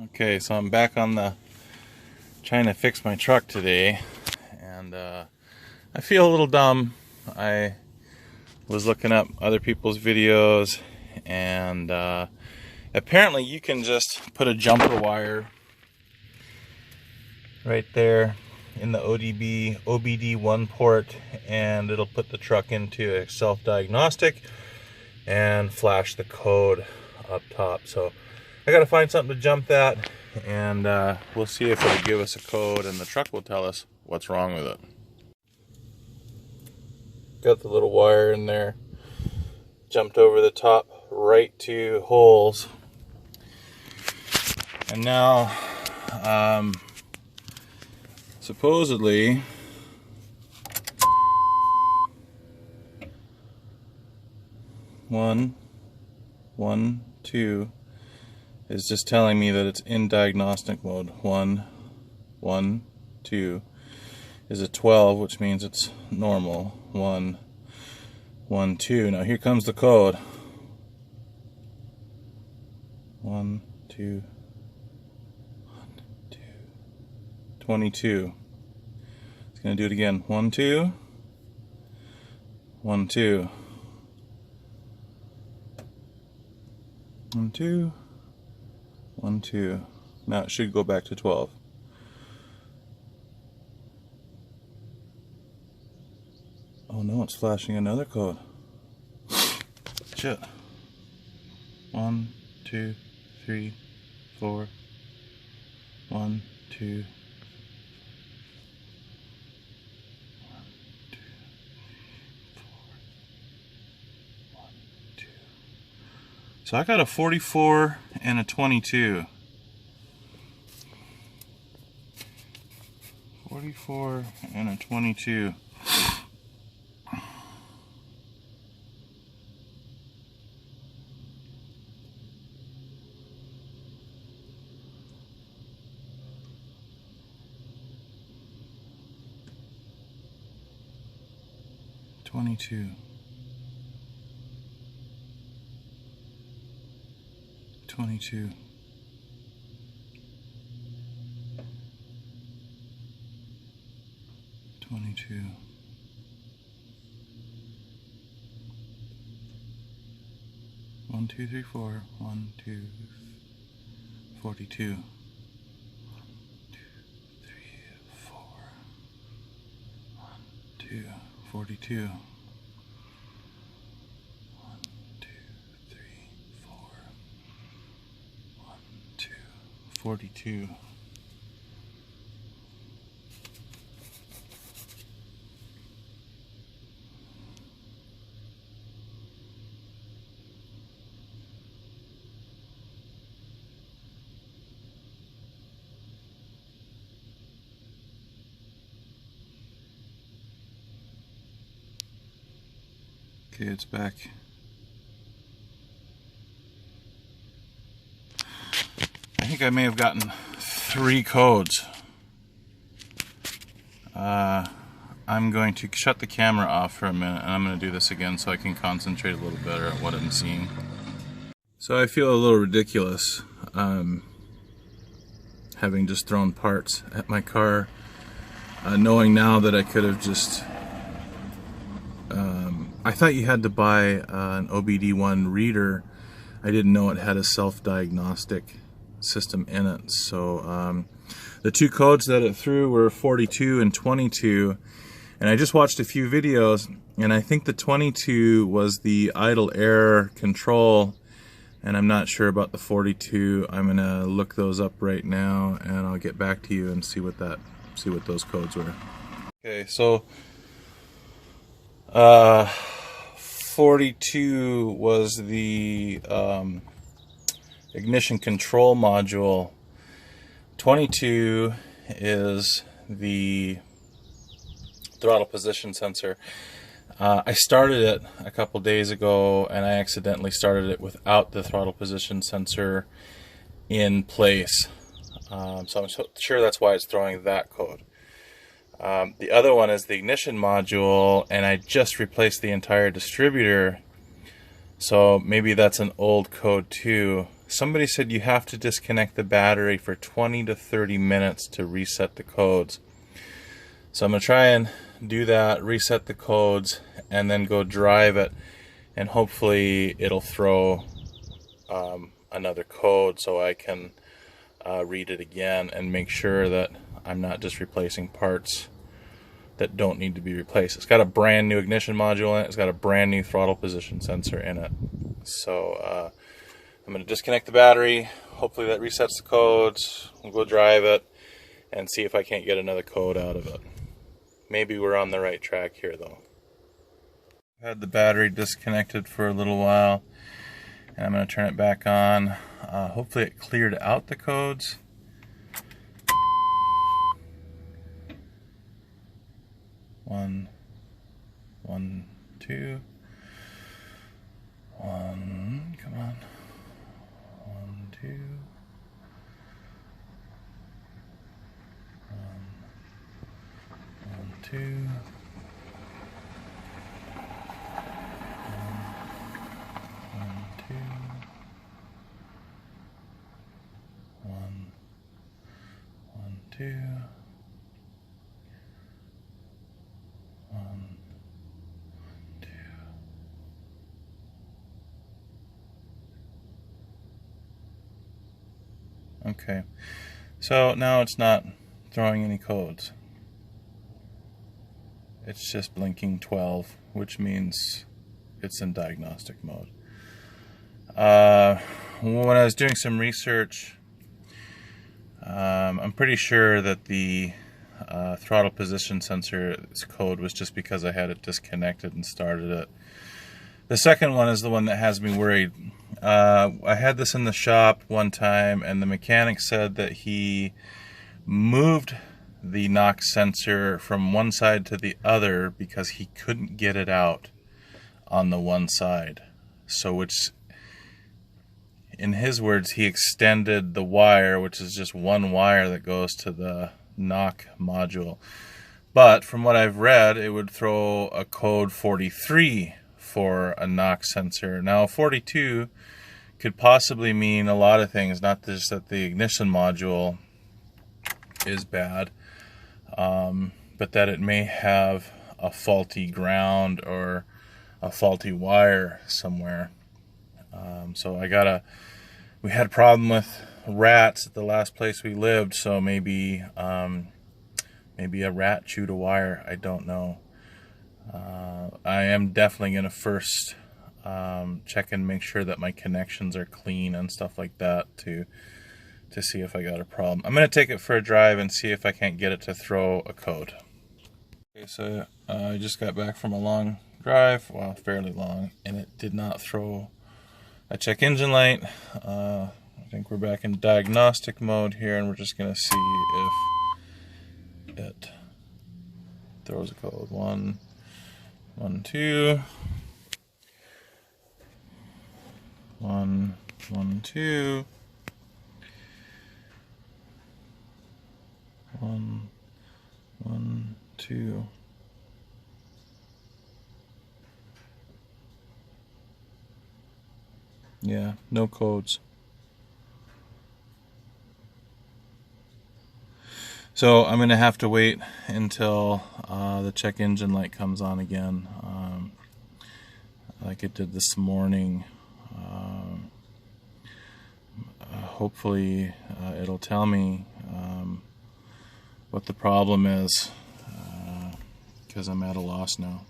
Okay, so I'm back on the trying to fix my truck today, and I feel a little dumb. I was looking up other people's videos, and apparently you can just put a jumper wire right there in the OBD1 port, and it'll put the truck into a self-diagnostic and flash the code up top. So I gotta find something to jump that, and we'll see if it'll give us a code, and the truck will tell us what's wrong with it. Got the little wire in there, jumped over the top right to holes, and now supposedly one, two is just telling me that it's in diagnostic mode. 1, 1, 2 is a 12, which means it's normal. 1, 1, 2. Now here comes the code. 1, 2, 1, 2, 22. It's gonna do it again. 1, 2, 1, 2. 1, 2, 1, 2. Now it should go back to 12. Oh no, it's flashing another code. Shit. 1, 2, 3, 4. 1, 2. 1, 2, 4. 1, 2. So I got a 44 and a 22. 44 and a 22. Twenty-two. 22. 22. 1, 2, 3, 4. 1, 2, 42. 1, 2, 3, 4. 1, 2, 42. 1, 2, 3, 4. 1, 2, 42. Okay, it's back. I think I may have gotten 3 codes. I'm going to shut the camera off for a minute, and I'm going to do this again so I can concentrate a little better on what I'm seeing. So I feel a little ridiculous having just thrown parts at my car, knowing now that I could have just I thought you had to buy an OBD1 reader. I didn't know it had a self-diagnostic system in it. So the 2 codes that it threw were 42 and 22, and I just watched a few videos, and I think the 22 was the idle air control, and I'm not sure about the 42. I'm gonna look those up right now, and I'll get back to you and see what those codes were. Okay, so 42 was the ignition control module. 22 is the throttle position sensor. I started it a couple days ago, and I accidentally started it without the throttle position sensor in place. So I'm sure that's why it's throwing that code. The other one is the ignition module, and I just replaced the entire distributor, so maybe that's an old code too. somebody said you have to disconnect the battery for 20 to 30 minutes to reset the codes. So I'm going to try and do that, reset the codes, and then go drive it, and hopefully it'll throw another code so I can read it again and make sure that I'm not just replacing parts that don't need to be replaced. It's got a brand new ignition module in it. It's got a brand new throttle position sensor in it. So I'm going to disconnect the battery. Hopefully that resets the codes. We'll go drive it and see if I can't get another code out of it. Maybe we're on the right track here though. I've had the battery disconnected for a little while, and I'm going to turn it back on. Hopefully it cleared out the codes. One, two, one, come on. 1, 2. 1, 2. 1, 2. 1, 2. 1, 2. Okay, so now it's not throwing any codes. It's just blinking 12, which means it's in diagnostic mode. When I was doing some research, I'm pretty sure that the throttle position sensor's code was just because I had it disconnected and started it. The second one is the one that has me worried. I had this in the shop one time, and the mechanic said that he moved the knock sensor from one side to the other because he couldn't get it out on the one side. So which, in his words, he extended the wire, which is just one wire that goes to the knock module. But from what I've read, it would throw a code 43 for a knock sensor. Now 42 could possibly mean a lot of things, not just that the ignition module is bad, but that it may have a faulty ground or a faulty wire somewhere. So we had a problem with rats at the last place we lived, so maybe a rat chewed a wire. I don't know. I am definitely going to first check and make sure that my connections are clean and stuff like that to see if I got a problem. I'm going to take it for a drive and see if I can't get it to throw a code. Okay, so I just got back from a long drive, well, fairly long, and it did not throw a check engine light. I think we're back in diagnostic mode here, and we're just going to see if it throws a code. 1, 2. 1, 2. 1, 2. Yeah, no codes. So I'm going to have to wait until the check engine light comes on again, like it did this morning. Hopefully it'll tell me what the problem is, because I'm at a loss now.